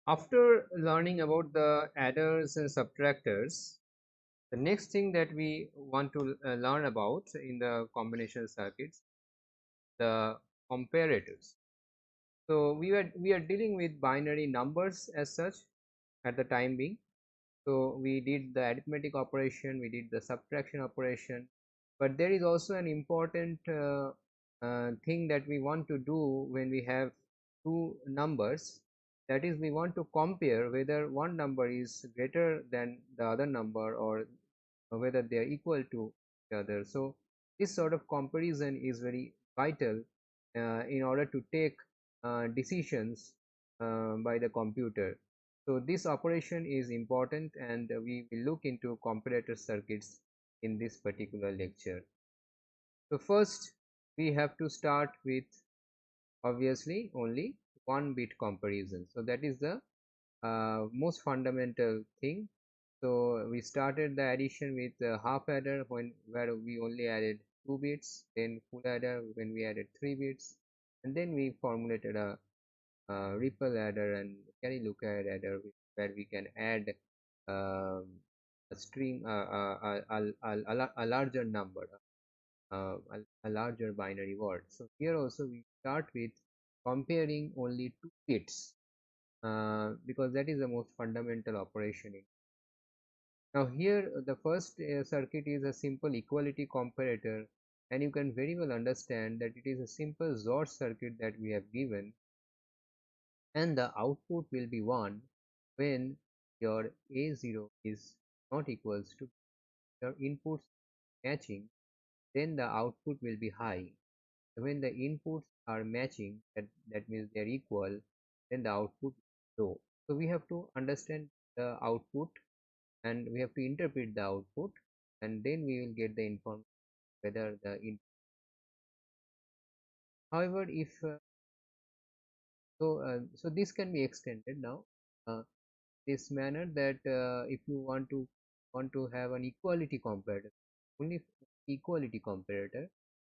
After learning about the adders and subtractors, the next thing that we want to learn about in the combination circuits, the comparators. So we are dealing with binary numbers as such at the time being. So we did the arithmetic operation, we did the subtraction operation, but there is also an important thing that we want to do when we have two numbers. That is, we want to compare whether one number is greater than the other number, or whether they are equal to each other. So this sort of comparison is very vital in order to take decisions by the computer. So this operation is important, and we will look into comparator circuits in this particular lecture. So first we have to start with obviously only one bit comparison. So that is the most fundamental thing. So we started the addition with half adder where we only added 2 bits, then full adder when we added 3 bits, and then we formulated a ripple adder and carry lookup adder where we can add um, a string, a larger number, a larger binary word. So here also we start with comparing only 2 bits because that is the most fundamental operation. Now here the first circuit is a simple equality comparator, and you can very well understand that it is a simple XOR circuit that we have given, and the output will be 1 when your A0 is not equals to your inputs matching, then the output will be high. When the inputs are matching, that means they are equal, then the output is low. So we have to understand the output and we have to interpret the output, and then we will get the information whether the input. However, if so this can be extended now uh, this manner that if you want to have an equality comparator, only equality comparator.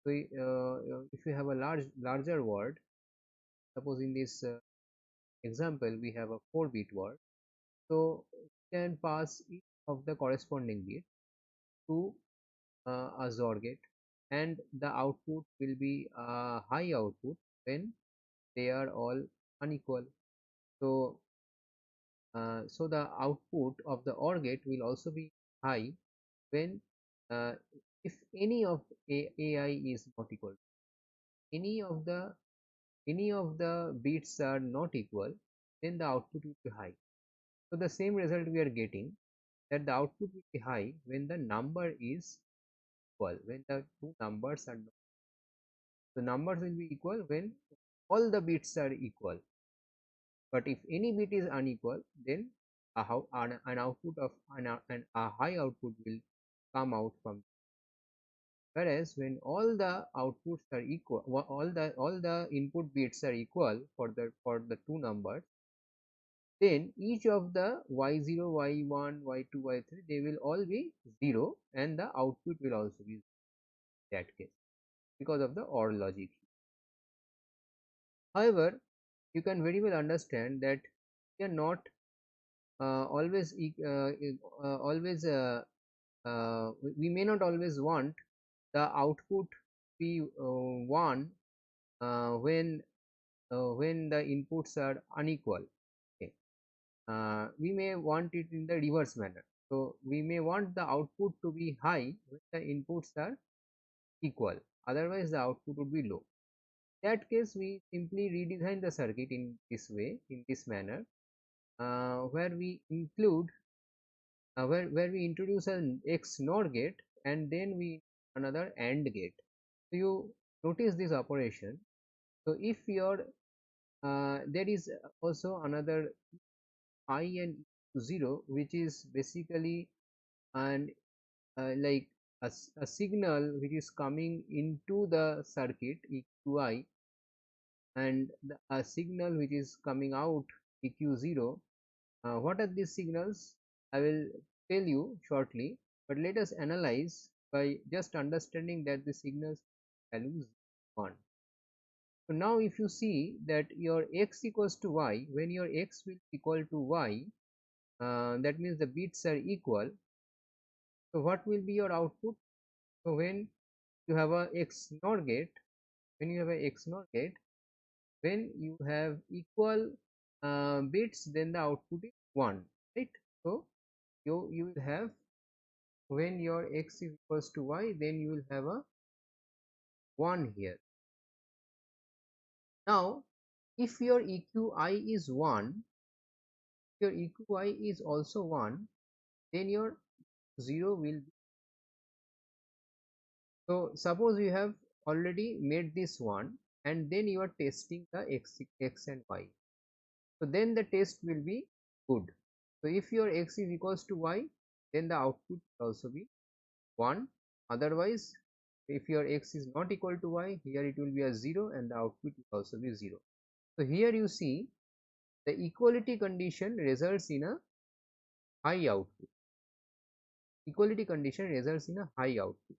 So if you have a larger word, suppose in this example we have a 4-bit word, so you can pass each of the corresponding bit to a XOR gate, and the output will be a high output when they are all unequal. So so the output of the OR gate will also be high when uh, if any of AI is not equal, any of the bits are not equal, then the output will be high. So the same result we are getting, that the output will be high when the number is equal, when the two numbers are not. The numbers will be equal when all the bits are equal. But if any bit is unequal, then an output of a high output will come out from. Whereas when all the outputs are equal, all the input bits are equal for the two numbers, then each of the y0, y1, y2, y3, they will all be 0, and the output will also be that case because of the OR logic. However, you can very well understand that we are not always we may not always want the output be 1 when the inputs are unequal. Okay. We may want it in the reverse manner. So we may want the output to be high when the inputs are equal, otherwise the output would be low. In that case, we simply redesign the circuit in this way, in this manner, where we include where we introduce an XNOR gate, and then we another AND gate. So you notice this operation. So if your there is also another I and 0, which is basically an like a signal which is coming into the circuit EQI, and a signal which is coming out EQ0. What are these signals? I will tell you shortly, but let us analyze by just understanding that the signals values 1. So now if you see that your x equals to y, when your x will equal to y, that means the bits are equal. So what will be your output? So when you have a x NOR gate, when you have a x NOR gate, when you have equal bits, then the output is 1, right? So you will have, when your x is equals to y, then you will have a 1 here. Now if your EQI is 1, your EQI is also 1, then your 0 will be. So suppose you have already made this one and then you are testing the x and y. So then the test will be good. So if your x is equals to y, then the output will also be 1. Otherwise, if your x is not equal to y, here it will be a 0 and the output will also be 0. So here you see the equality condition results in a high output. Equality condition results in a high output.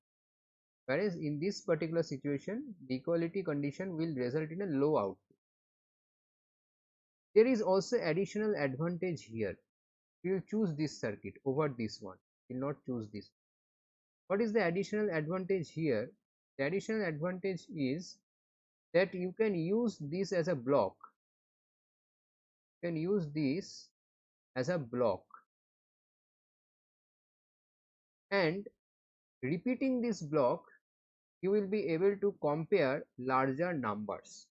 Whereas in this particular situation, the equality condition will result in a low output. There is also additional advantage here. We will choose this circuit over this one. We will not choose this. What is the additional advantage here? The additional advantage is that you can use this as a block. You can use this as a block, and repeating this block, you will be able to compare larger numbers.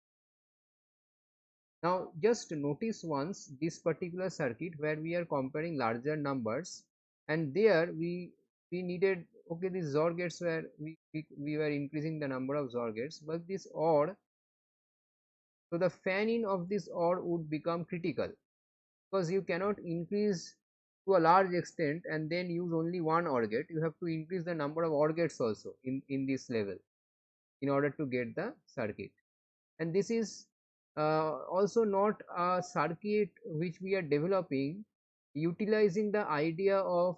Now just notice once this particular circuit where we are comparing larger numbers, and there we needed, okay, these XOR gates were, we were increasing the number of XOR gates, but this OR, so the fan in of this OR would become critical, because you cannot increase to a large extent and then use only one OR gate. You have to increase the number of OR gates also in this level in order to get the circuit. And this is also not a circuit which we are developing utilizing the idea of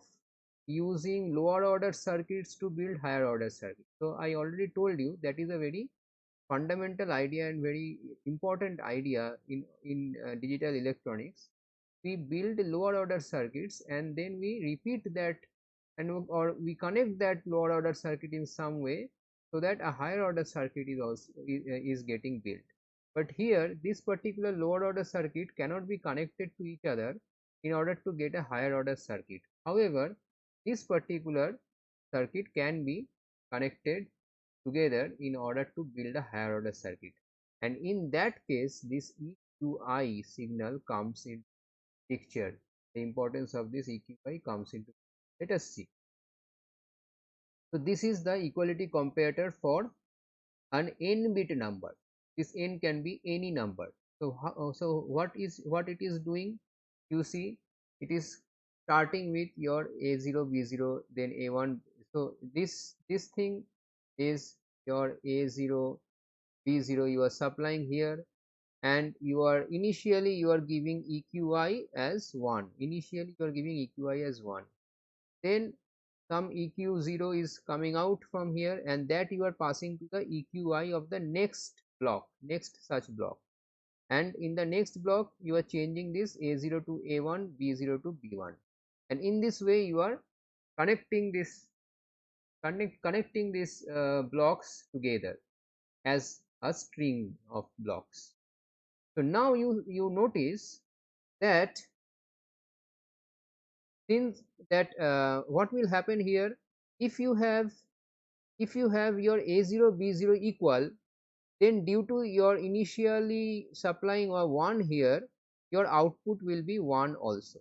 using lower order circuits to build higher order circuits. So I already told you that is a very fundamental idea and very important idea in digital electronics. We build lower order circuits and then we repeat that, and or we connect that lower order circuit in some way so that a higher order circuit is also is getting built. But here this particular lower order circuit cannot be connected to each other in order to get a higher order circuit. However, this particular circuit can be connected together in order to build a higher order circuit, and in that case this EQI signal comes in picture. The importance of this EQI comes into. Let us see. So this is the equality comparator for an n bit number. This n can be any number. So what it is doing? You see, it is starting with your a0 b0, then a1. So this thing is your a0 b0 you are supplying here, and you are initially you are giving EQI as 1. Initially you are giving EQI as 1. Then some EQ0 is coming out from here, and that you are passing to the EQI of the next block, next such block. And in the next block you are changing this A0 to A1, B0 to B1, and in this way you are connecting this blocks together as a string of blocks. So now you notice that since that what will happen here, if you have your a0 b0 equal, then due to your initially supplying a 1 here, your output will be 1 also.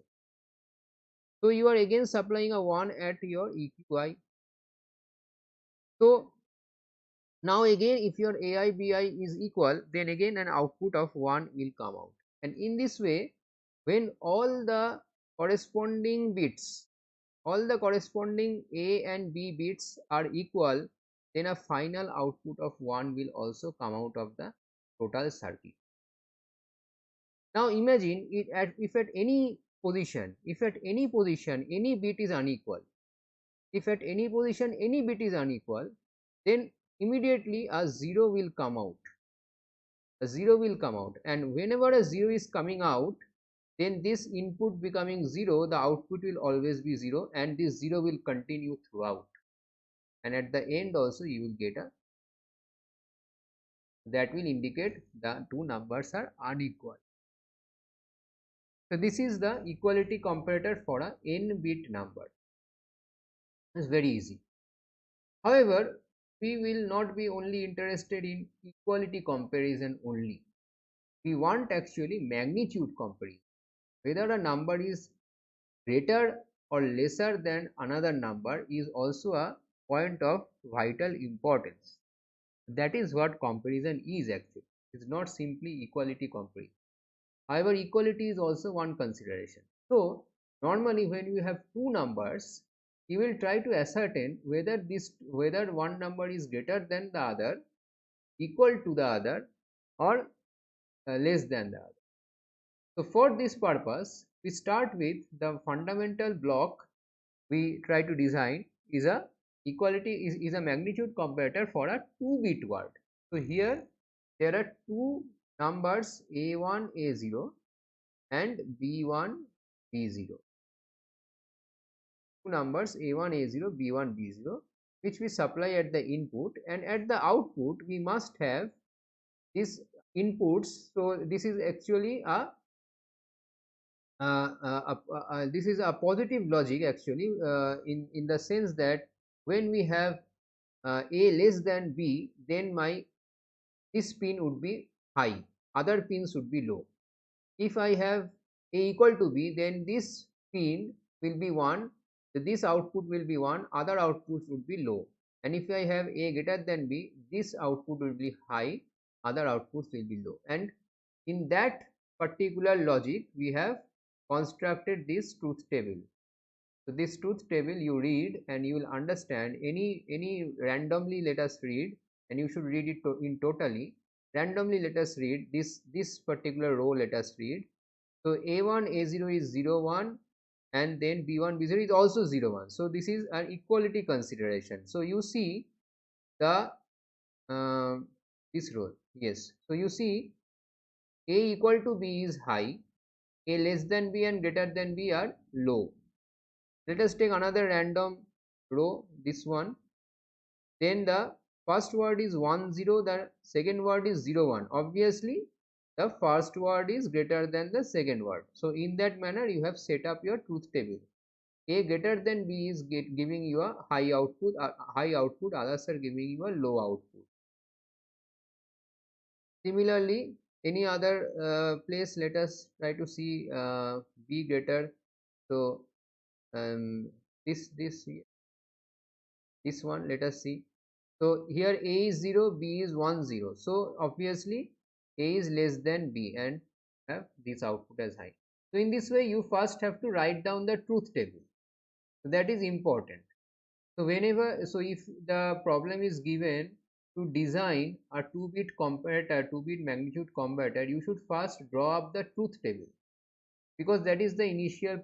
So you are again supplying a 1 at your EQI. So now again if your ai bi is equal, then again an output of 1 will come out, and in this way when all the corresponding bits, all the corresponding A and B bits are equal, then a final output of 1 will also come out of the total circuit. Now imagine if at any position any bit is unequal, if at any position any bit is unequal, then immediately a 0 will come out. a 0 will come out, and whenever a 0 is coming out, then this input becoming 0, the output will always be 0, and this 0 will continue throughout, and at the end also you will get a, that will indicate the two numbers are unequal. So this is the equality comparator for a n bit number. It's very easy. However, we will not be only interested in equality comparison only. We want actually magnitude comparison, whether a number is greater or lesser than another number is also a point of vital importance. That is what comparison is actually. It is not simply equality comparison. However, equality is also one consideration. So normally when you have two numbers, you will try to ascertain whether one number is greater than the other, equal to the other, or less than the other. So for this purpose, we start with the fundamental block we try to design is a is a magnitude comparator for a 2-bit word. So here there are two numbers a1 a0 and b1 b0. Two numbers a1 a0 b1 b0, which we supply at the input, and at the output we must have these inputs. So this is actually a this is a positive logic actually, in the sense that when we have a less than b, then my this pin would be high, other pins would be low. If I have a equal to b, then this pin will be 1, so this output will be 1, other outputs would be low. And if I have a greater than b, this output will be high, other outputs will be low. And in that particular logic, we have constructed this truth table. So this truth table you read and you will understand. Any randomly let us read, and you should read it in totally. Randomly let us read this particular row, let us read. So a1 a0 is 0 1, and then b1 b0 is also 0 1. So this is an equality consideration. So you see the this row, yes. So you see a equal to b is high, a less than b and greater than b are low. Let us take another random row, this one. Then the first word is 1 0, the second word is 0 1. Obviously the first word is greater than the second word. So in that manner you have set up your truth table. A greater than b is giving you a high output, others are giving you a low output. Similarly, any other place, let us try to see b greater. So this one, let us see. So here a is 0, b is 1 0. So obviously a is less than b and have this output as high. So in this way you first have to write down the truth table. So that is important. So whenever, so if the problem is given to design a 2-bit comparator, 2-bit magnitude comparator, you should first draw up the truth table, because that is the initial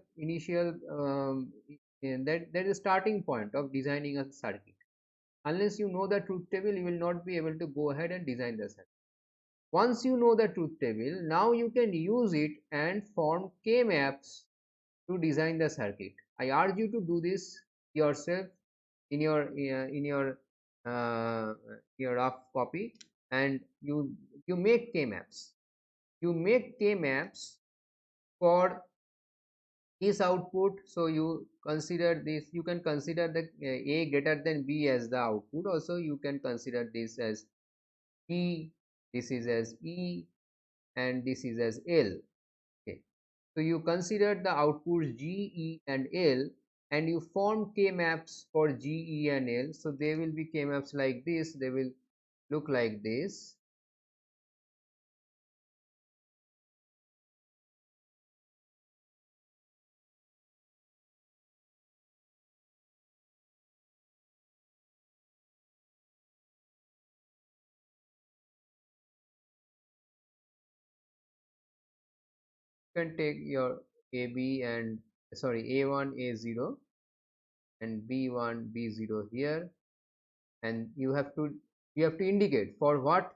that is starting point of designing a circuit. Unless you know the truth table, you will not be able to go ahead and design the circuit. Once you know the truth table, now you can use it and form K-maps to design the circuit. I urge you to do this yourself in your rough copy, and you make K-maps. You make K-maps for this output. So you consider this, you can consider the a greater than b as the output. Also you can consider this as e, this is as e, and this is as l. Okay, so you consider the outputs g, e and l, and you form k maps for g, e and l. So they will be k maps like this, they will look like this. You can take your ab and sorry a1 a0 and b1 b0 here, and you have to indicate for what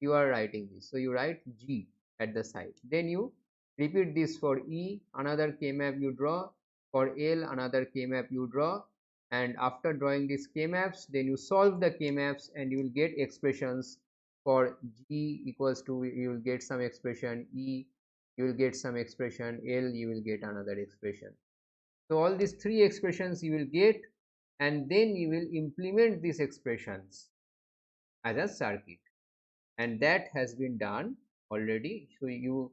you are writing this. So you write G at the side. Then you repeat this for E, another K-map you draw. For L, another K-map you draw. And after drawing these K-maps, then you solve the K-maps and you will get expressions. For G equals to, you will get some expression. E, you will get some expression. L, you will get another expression. So all these three expressions you will get, and then you will implement these expressions as a circuit, and that has been done already. So you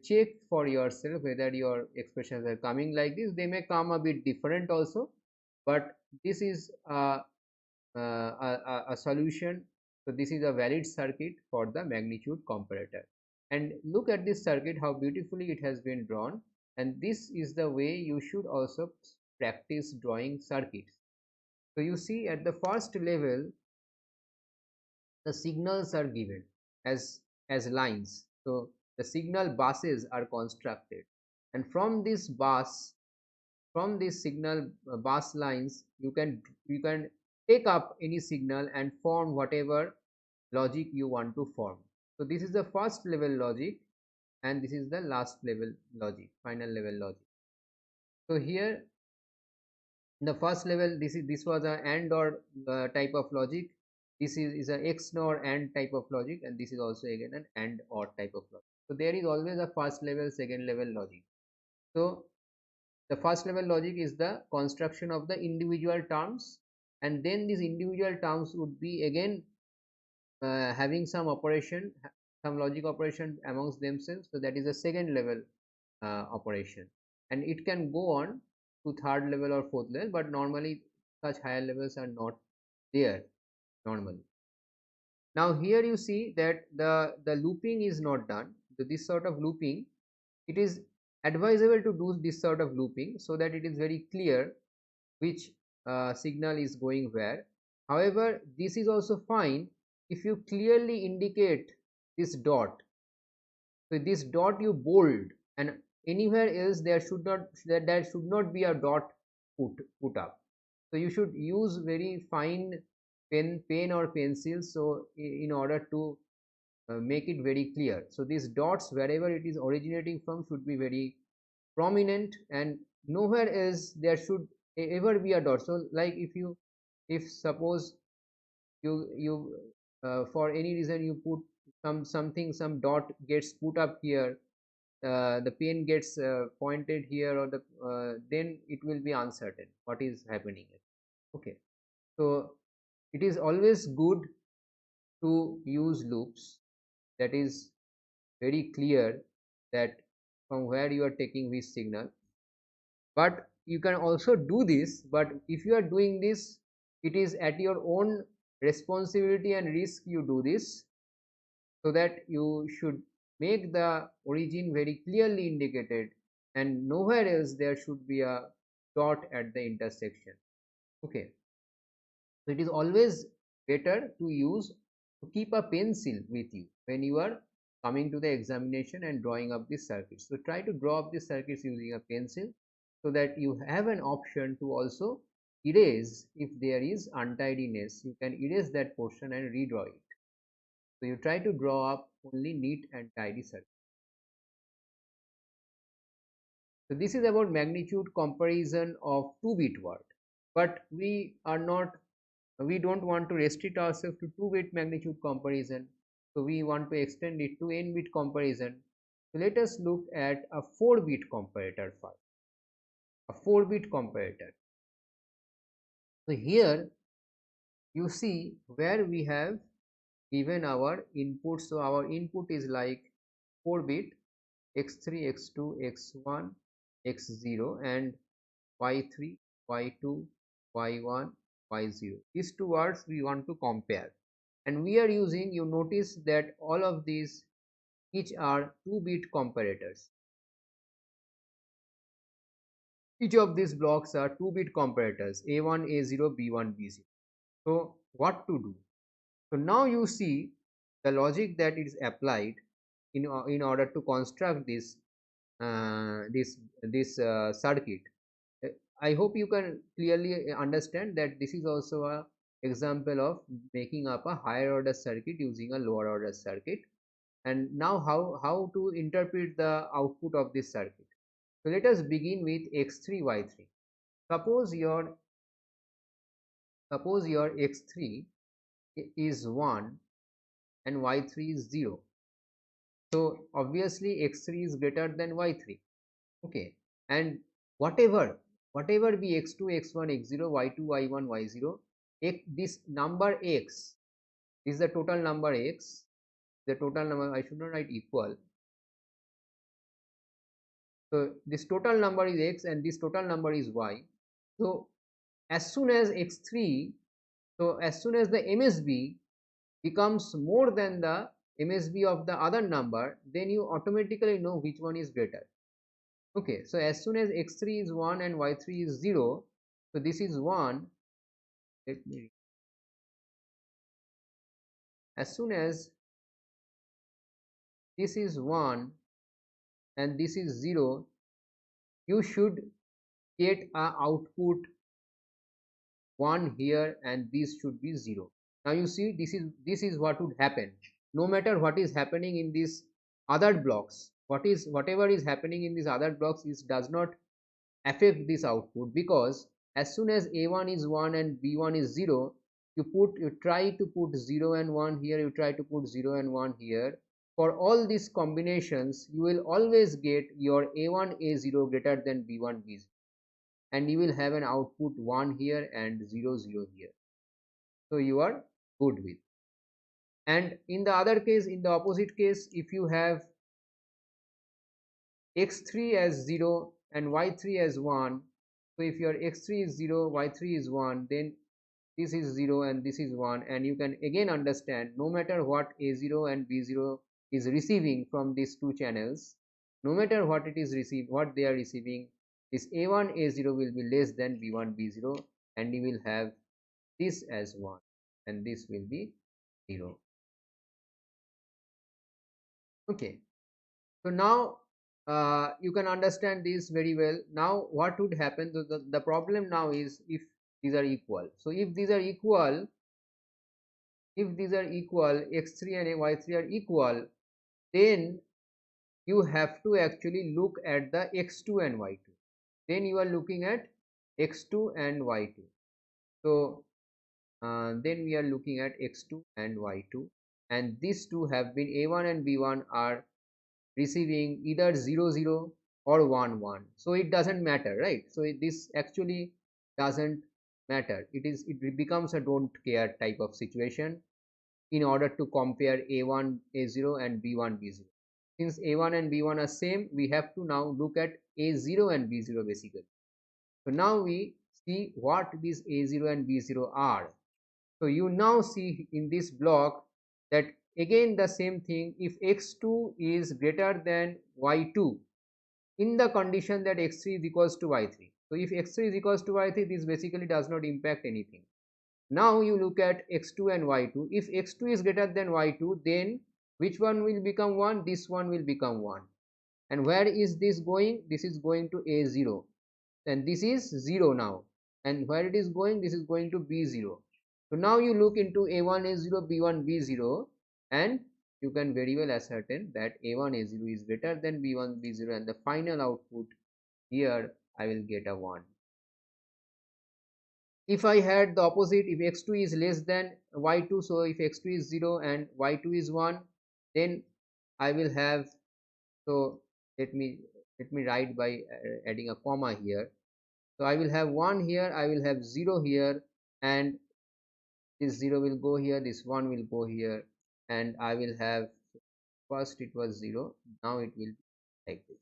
check for yourself whether your expressions are coming like this. They may come a bit different also, but this is a solution. So this is a valid circuit for the magnitude comparator. And look at this circuit, how beautifully it has been drawn. And this is the way you should also practice drawing circuits. So you see, at the first level, the signals are given as lines. So the signal buses are constructed, and from this signal bus lines, you can take up any signal and form whatever logic you want to form. So this is the first level logic, and this is the last level logic, final level logic. So here in the first level, this was a AND OR type of logic. This is a XNOR AND type of logic, and this is also again an AND OR type of logic. So there is always a first level, second level logic. So the first level logic is the construction of the individual terms, and then these individual terms would be again having some operation, some logic operation amongst themselves. So that is a second level operation, and it can go on to third level or fourth level, but normally such higher levels are not there normally. Now here you see that the looping is not done. So this sort of looping, it is advisable to do this sort of looping so that it is very clear which signal is going where. However, this is also fine if you clearly indicate this dot. So this dot you bold, and anywhere else there should not be a dot put up. So you should use very fine pen or pencil, so in order to make it very clear. So these dots, wherever it is originating from, should be very prominent, and nowhere else there should ever be a dot. So like if suppose you for any reason you put some dot gets put up here, the pen gets pointed here, or then it will be uncertain what is happening. Okay, so it is always good to use loops, that is very clear that from where you are taking which signal. But you can also do this, but if you are doing this, it is at your own responsibility and risk you do this, so that you should make the origin very clearly indicated, and nowhere else there should be a dot at the intersection. Okay, so it is always better to keep a pencil with you when you are coming to the examination and drawing up the circuits. So try to draw up the circuits using a pencil, so that you have an option to also erase. If there is untidiness, you can erase that portion and redraw it. So you try to draw up only neat and tidy circuits. So this is about magnitude comparison of 2-bit word, but we don't want to restrict ourselves to 2-bit magnitude comparison. So we want to extend it to n-bit comparison. So let us look at a 4-bit comparator first. A 4-bit comparator. So here you see where we have given our input. So our input is like 4-bit, x3, x2, x1, x0, and y3, y2, y1, y0. These two words we want to compare, and we are using, you notice that all of these each are 2-bit comparators. Each of these blocks are 2-bit comparators, a1, a0, b1, b0. So what to do? So now you see the logic that is applied in order to construct this circuit. I hope you can clearly understand that this is also a example of making up a higher order circuit using a lower order circuit. And now how to interpret the output of this circuit. So let us begin with x3 y3. Suppose your x3 is 1 and y3 is 0. So obviously x3 is greater than y3. Okay, and whatever be x2 x1 x0 y2 y1 y0, this number x is the total number x, the total number, I should not write equal. So this total number is x and this total number is y. So as soon as x3, so as soon as the MSB becomes more than the MSB of the other number, then you automatically know which one is greater. Okay, so as soon as x3 is 1 and y3 is 0, so this is 1. Let me, as soon as this is 1 and this is 0, you should get a output 1 here and this should be 0. Now you see, this is what would happen no matter what is happening in these other blocks. Whatever is happening in these other blocks is does not affect this output, because as soon as a1 is 1 and b1 is 0, you try to put 0 and 1 here, you try to put 0 and 1 here. For all these combinations, you will always get your a1 a0 greater than b1 b0, and you will have an output 1 here and 0 0 here. So you are good with. And in the other case, in the opposite case, if you have x3 as 0 and y3 as 1, so if your x3 is 0 y3 is 1, then this is 0 and this is 1, and you can again understand no matter what a0 and b0 is receiving from these two channels, no matter what it is received, what they are receiving, this a1 a0 will be less than b1 b0, and you will have this as 1 and this will be 0. Okay, so now you can understand this very well. Now what would happen, so the problem now is if these are equal. So if these are equal, x3 and y3 are equal, then you have to actually look at the x2 and y2. Then you are looking at x2 and y2. So then we are looking at x2 and y2, and these two have been a1 and b1 are receiving either 0 0 or 1 1. So it doesn't matter, right? So this actually doesn't matter. It becomes a don't care type of situation in order to compare a1 a0 and b1 b0. Since a1 and b1 are same, we have to now look at a0 and b0 basically. So now we see what these a0 and b0 are. So you now see in this block that again the same thing, if x2 is greater than y2 in the condition that x3 is equals to y3. So if x3 is equals to y3, this basically does not impact anything. Now you look at x2 and y2. If x2 is greater than y2, then which one will become 1? This one will become 1. And where is this going? This is going to a0, and this is 0 now. And where it is going? This is going to b0. So now you look into a1 a0 b1 b0, and you can very well ascertain that a1 a0 is greater than b1 b0, and the final output here I will get a 1. If I had the opposite, if x2 is less than y2, so if x2 is 0 and y2 is 1, then I will have, so let me write by adding a comma here. So I will have 1 here, I will have 0 here, and this 0 will go here, this 1 will go here, and I will have, first it was 0, now it will be like this,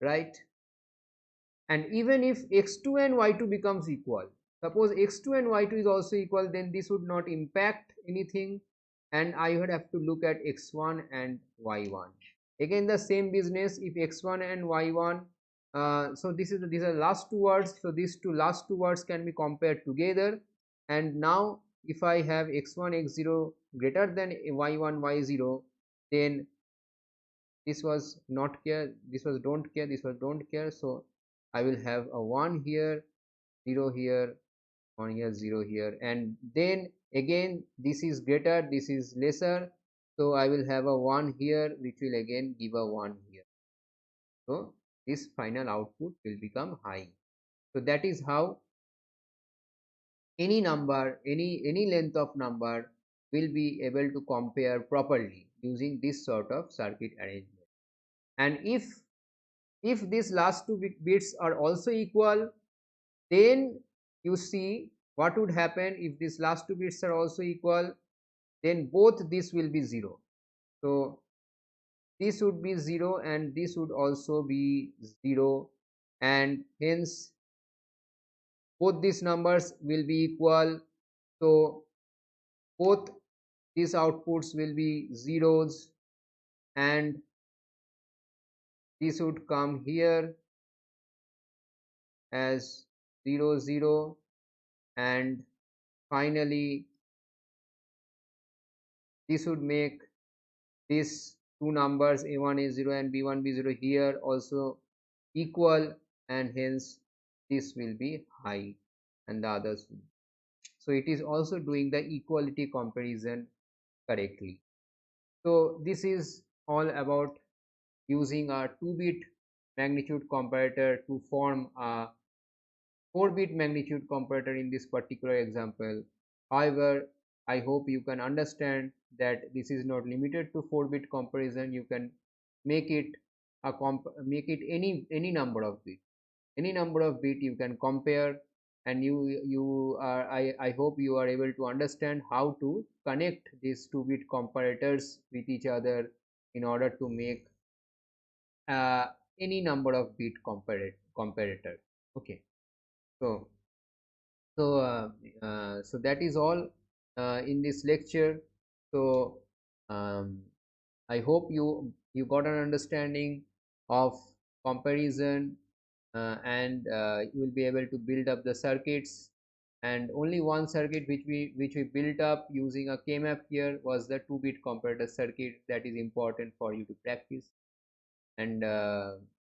right? And even if x2 and y2 becomes equal, suppose x2 and y2 is also equal, then this would not impact anything, and I would have to look at x1 and y1. Again the same business, if x1 and y1, so these are last two words, so these last two words can be compared together. And now if I have x1 x0 greater than y1 y0, then this was not care, this was don't care, this was don't care. So I will have a 1 here, 0 here, 1 here, 0 here, and then again this is greater, this is lesser, so I will have a 1 here which will again give a 1 here. So this final output will become high. So that is how any number, any length of number will be able to compare properly using this sort of circuit arrangement. And if these last two bits are also equal, then you see what would happen if these last two bits are also equal, then both this will be 0. So this would be 0 and this would also be 0, and hence both these numbers will be equal. So both these outputs will be zeros, and this would come here as 0 0, and finally this would make these two numbers a1 a0 and b1 b0 here also equal, and hence this will be high and the others will. So it is also doing the equality comparison correctly. So this is all about using a 2-bit magnitude comparator to form a 4-bit magnitude comparator in this particular example. However, I hope you can understand that this is not limited to 4-bit comparison. You can make it any number of bit, any number of bit you can compare, and I hope you are able to understand how to connect these 2-bit comparators with each other in order to make uh, any number of bit comparator. Okay, so so that is all in this lecture. So um, I hope you got an understanding of comparison, and you will be able to build up the circuits. And only one circuit which we built up using a K-map here was the 2-bit comparator circuit. That is important for you to practice. And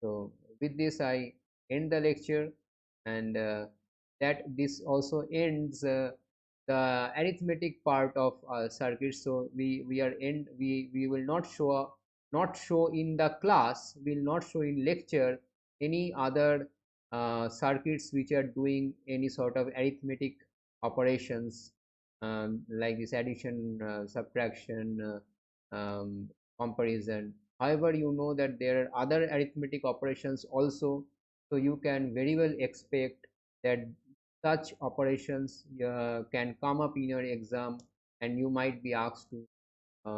so with this I end the lecture, and that this also ends the arithmetic part of circuit. So we will not show in the class, will not show in lecture any other circuits which are doing any sort of arithmetic operations, like this addition, subtraction, comparison. However, you know that there are other arithmetic operations also, so you can very well expect that such operations can come up in your exam, and you might be asked to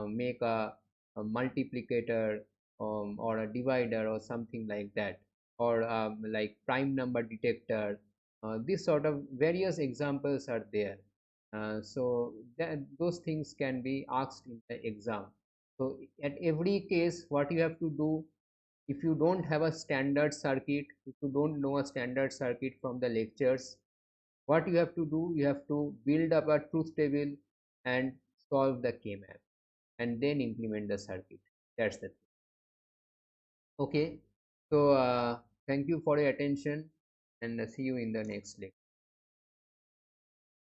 make a multiplicator, or a divider or something like that, or like prime number detector. This sort of various examples are there. So those things can be asked in the exam. So at every case, what you have to do, if you don't have a standard circuit, if you don't know a standard circuit from the lectures, what you have to do, you have to build up a truth table and solve the K-map, and then implement the circuit. That's the thing. Okay, so thank you for your attention, and see you in the next lecture.